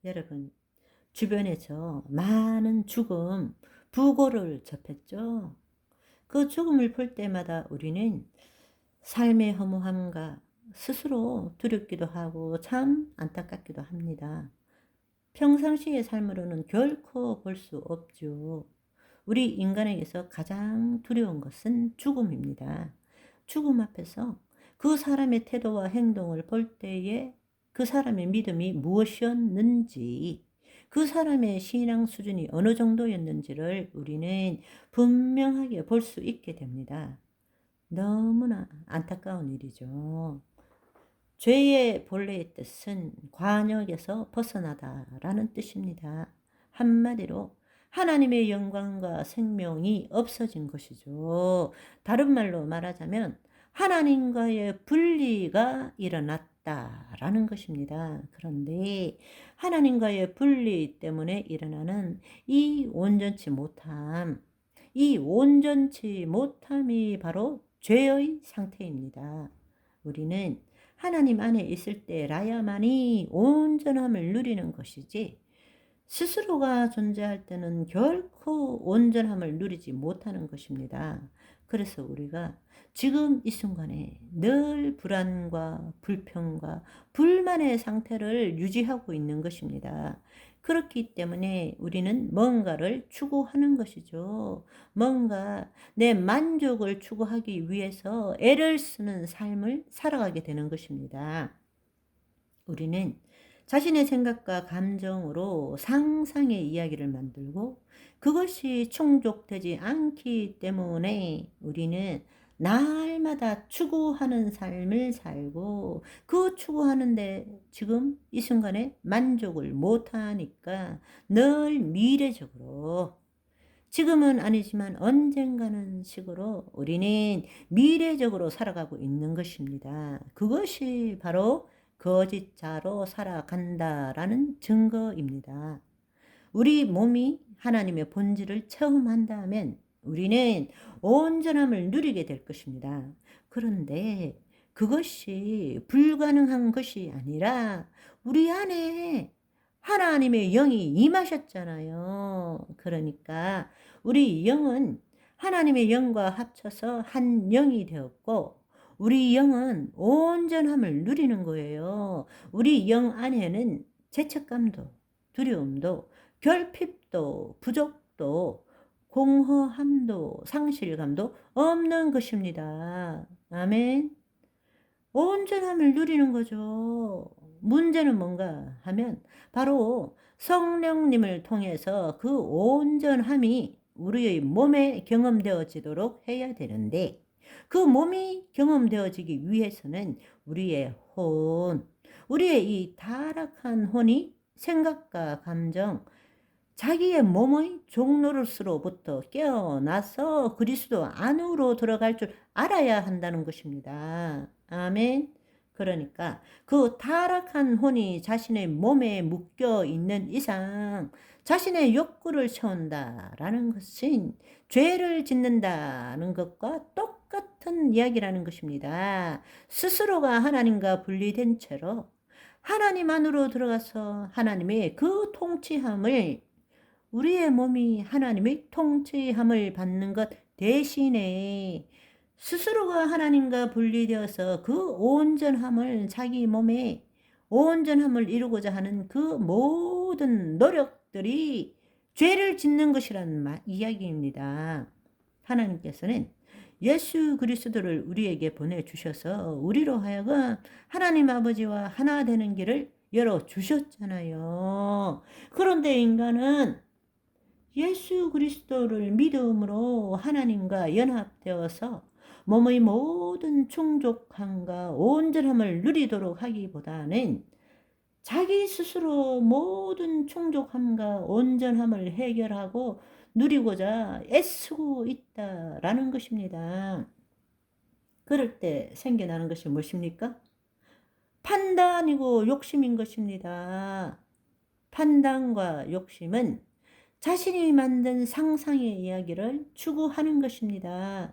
여러분, 주변에서 많은 죽음, 부고를 접했죠. 그 죽음을 볼 때마다 우리는 삶의 허무함과 스스로 두렵기도 하고 참 안타깝기도 합니다. 평상시의 삶으로는 결코 볼 수 없죠. 우리 인간에게서 가장 두려운 것은 죽음입니다. 죽음 앞에서 그 사람의 태도와 행동을 볼 때에 그 사람의 믿음이 무엇이었는지, 그 사람의 신앙 수준이 어느 정도였는지를 우리는 분명하게 볼 수 있게 됩니다. 너무나 안타까운 일이죠. 죄의 본래의 뜻은 관역에서 벗어나다라는 뜻입니다. 한마디로 하나님의 영광과 생명이 없어진 것이죠. 다른 말로 말하자면 하나님과의 분리가 일어났다라는 것입니다. 그런데 하나님과의 분리 때문에 일어나는 이 온전치 못함, 이 온전치 못함이 바로 죄의 상태입니다. 우리는 하나님 안에 있을 때라야만이 온전함을 누리는 것이지, 스스로가 존재할 때는 결코 온전함을 누리지 못하는 것입니다. 그래서 우리가 지금 이 순간에 늘 불안과 불평과 불만의 상태를 유지하고 있는 것입니다. 그렇기 때문에 우리는 뭔가를 추구하는 것이죠. 뭔가 내 만족을 추구하기 위해서 애를 쓰는 삶을 살아가게 되는 것입니다. 우리는 자신의 생각과 감정으로 상상의 이야기를 만들고 그것이 충족되지 않기 때문에 우리는 날마다 추구하는 삶을 살고 그 추구하는데 지금 이 순간에 만족을 못하니까 늘 미래적으로, 지금은 아니지만 언젠가는 식으로 우리는 미래적으로 살아가고 있는 것입니다. 그것이 바로 거짓자로 살아간다라는 증거입니다. 우리 몸이 하나님의 본질을 체험한다면 우리는 온전함을 누리게 될 것입니다. 그런데 그것이 불가능한 것이 아니라 우리 안에 하나님의 영이 임하셨잖아요. 그러니까 우리 영은 하나님의 영과 합쳐서 한 영이 되었고 우리 영은 온전함을 누리는 거예요. 우리 영 안에는 죄책감도, 두려움도, 결핍도, 부족도, 공허함도, 상실감도 없는 것입니다. 아멘. 온전함을 누리는 거죠. 문제는 뭔가 하면 바로 성령님을 통해서 그 온전함이 우리의 몸에 경험되어지도록 해야 되는데, 그 몸이 경험되어지기 위해서는 우리의 혼, 우리의 이 타락한 혼이 생각과 감정, 자기의 몸의 종노릇으로부터 깨어나서 그리스도 안으로 들어갈 줄 알아야 한다는 것입니다. 아멘. 그러니까 그 타락한 혼이 자신의 몸에 묶여 있는 이상 자신의 욕구를 채운다라는 것은 죄를 짓는다는 것과 똑같은 이야기라는 것입니다. 스스로가 하나님과 분리된 채로 하나님 안으로 들어가서 하나님의 그 통치함을, 우리의 몸이 하나님의 통치함을 받는 것 대신에 스스로가 하나님과 분리되어서 그 온전함을, 자기 몸에 온전함을 이루고자 하는 그 모든 노력들이 죄를 짓는 것이라는 이야기입니다. 하나님께서는 예수 그리스도를 우리에게 보내주셔서 우리로 하여금 하나님 아버지와 하나 되는 길을 열어주셨잖아요. 그런데 인간은 예수 그리스도를 믿음으로 하나님과 연합되어서 몸의 모든 충족함과 온전함을 누리도록 하기보다는 자기 스스로 모든 충족함과 온전함을 해결하고 누리고자 애쓰고 있다라는 것입니다. 그럴 때 생겨나는 것이 무엇입니까? 판단이고 욕심인 것입니다. 판단과 욕심은 자신이 만든 상상의 이야기를 추구하는 것입니다.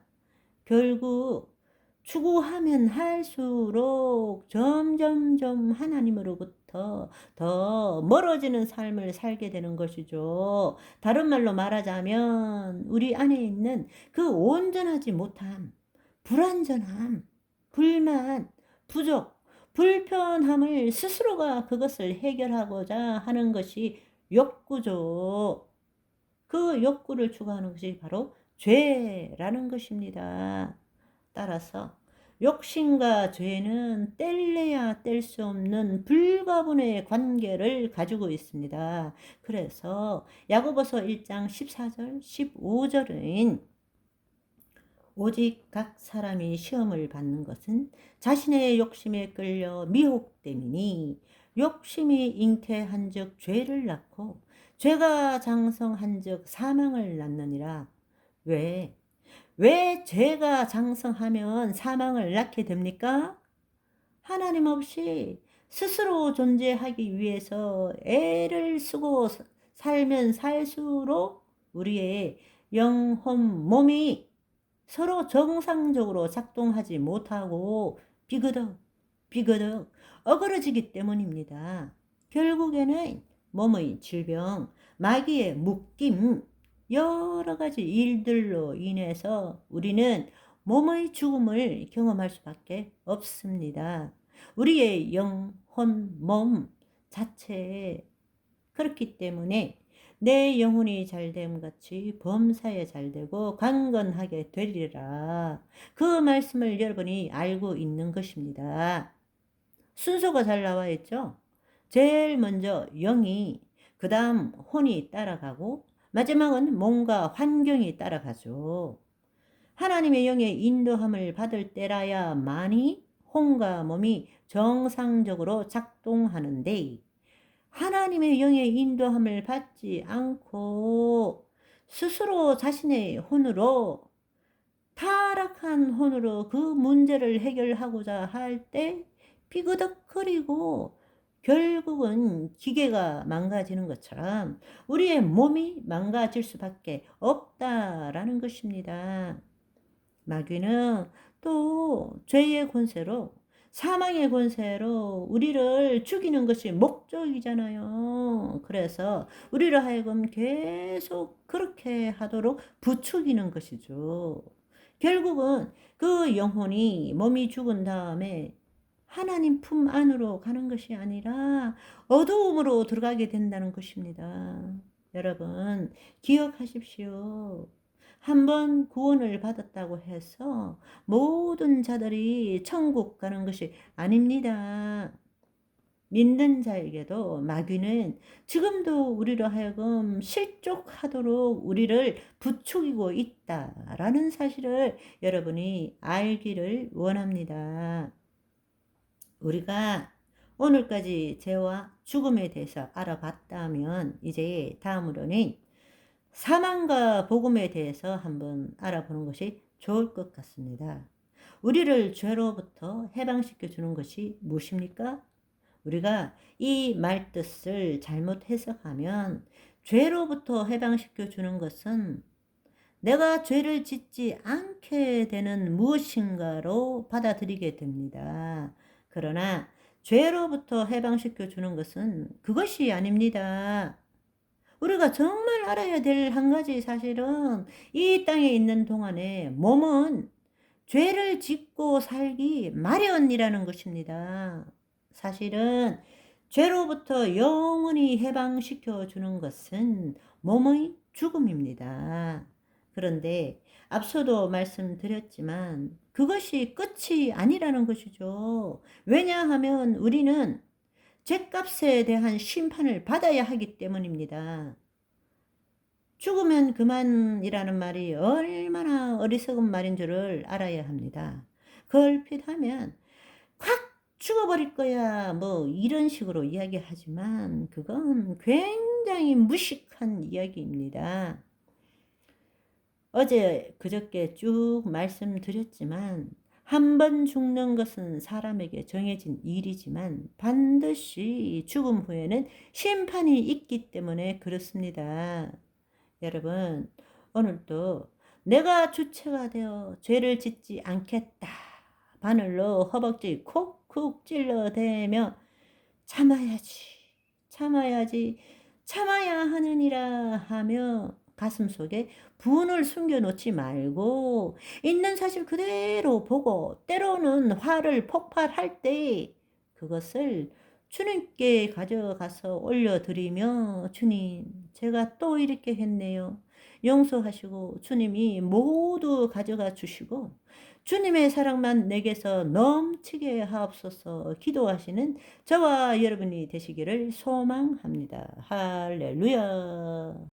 결국 추구하면 할수록 점점점 하나님으로부터 하나님으로부터 더 멀어지는 삶을 살게 되는 것이죠. 다른 말로 말하자면 우리 안에 있는 그 온전하지 못함, 불완전함, 불만, 부족, 불편함을 스스로가 그것을 해결하고자 하는 것이 욕구죠. 그 욕구를 추구하는 것이 바로 죄라는 것입니다. 따라서 욕심과 죄는 뗄래야 뗄 수 없는 불가분의 관계를 가지고 있습니다. 그래서 야고보서 1장 14절 15절은 오직 각 사람이 시험을 받는 것은 자신의 욕심에 끌려 미혹됨이니 욕심이 잉태한 즉 죄를 낳고 죄가 장성한 즉 사망을 낳느니라. 왜 죄가 장성하면 사망을 낳게 됩니까? 하나님 없이 스스로 존재하기 위해서 애를 쓰고 살면 살수록 우리의 영혼 몸이 서로 정상적으로 작동하지 못하고 비그덕 어그러지기 때문입니다. 결국에는 몸의 질병, 마귀의 묶임, 여러 가지 일들로 인해서 우리는 몸의 죽음을 경험할 수밖에 없습니다. 우리의 영혼, 몸 자체에 그렇기 때문에 내 영혼이 잘됨 같이 범사에 잘되고 강건하게 되리라. 그 말씀을 여러분이 알고 있는 것입니다. 순서가 잘 나와 있죠? 제일 먼저 영이, 그 다음 혼이 따라가고 마지막은 몸과 환경이 따라가죠. 하나님의 영의 인도함을 받을 때라야만이 혼과 몸이 정상적으로 작동하는데 하나님의 영의 인도함을 받지 않고 스스로 자신의 혼으로 타락한 혼으로 그 문제를 해결하고자 할 때 삐그덕거리고 결국은 기계가 망가지는 것처럼 우리의 몸이 망가질 수밖에 없다라는 것입니다. 마귀는 또 죄의 권세로 사망의 권세로 우리를 죽이는 것이 목적이잖아요. 그래서 우리를 하여금 계속 그렇게 하도록 부추기는 것이죠. 결국은 그 영혼이 몸이 죽은 다음에 하나님 품 안으로 가는 것이 아니라 어두움으로 들어가게 된다는 것입니다. 여러분 기억하십시오. 한번 구원을 받았다고 해서 모든 자들이 천국 가는 것이 아닙니다. 믿는 자에게도 마귀는 지금도 우리로 하여금 실족하도록 우리를 부추기고 있다라는 사실을 여러분이 알기를 원합니다. 우리가 오늘까지 죄와 죽음에 대해서 알아봤다면 이제 다음으로는 사망과 복음에 대해서 한번 알아보는 것이 좋을 것 같습니다. 우리를 죄로부터 해방시켜 주는 것이 무엇입니까? 우리가 이 말뜻을 잘못 해석하면 죄로부터 해방시켜 주는 것은 내가 죄를 짓지 않게 되는 무엇인가로 받아들이게 됩니다. 그러나 죄로부터 해방시켜 주는 것은 그것이 아닙니다. 우리가 정말 알아야 될 한 가지 사실은 이 땅에 있는 동안에 몸은 죄를 짓고 살기 마련이라는 것입니다. 사실은 죄로부터 영원히 해방시켜 주는 것은 몸의 죽음입니다. 그런데 앞서도 말씀드렸지만 그것이 끝이 아니라는 것이죠. 왜냐하면 우리는 죄값에 대한 심판을 받아야 하기 때문입니다. 죽으면 그만이라는 말이 얼마나 어리석은 말인 줄을 알아야 합니다. 걸핏하면 확 죽어버릴 거야 뭐 이런 식으로 이야기하지만 그건 굉장히 무식한 이야기입니다. 어제 그저께 쭉 말씀드렸지만 한 번 죽는 것은 사람에게 정해진 일이지만 반드시 죽음 후에는 심판이 있기 때문에 그렇습니다. 여러분 오늘도 내가 주체가 되어 죄를 짓지 않겠다 바늘로 허벅지 콕콕 찔러대며 참아야지, 참아야지, 참아야 하느니라 하며 가슴속에 분을 숨겨 놓지 말고 있는 사실 그대로 보고 때로는 화를 폭발할 때 그것을 주님께 가져가서 올려드리며 "주님, 제가 또 이렇게 했네요." 용서하시고 주님이 모두 가져가 주시고 주님의 사랑만 내게서 넘치게 하옵소서 기도하시는 저와 여러분이 되시기를 소망합니다. 할렐루야.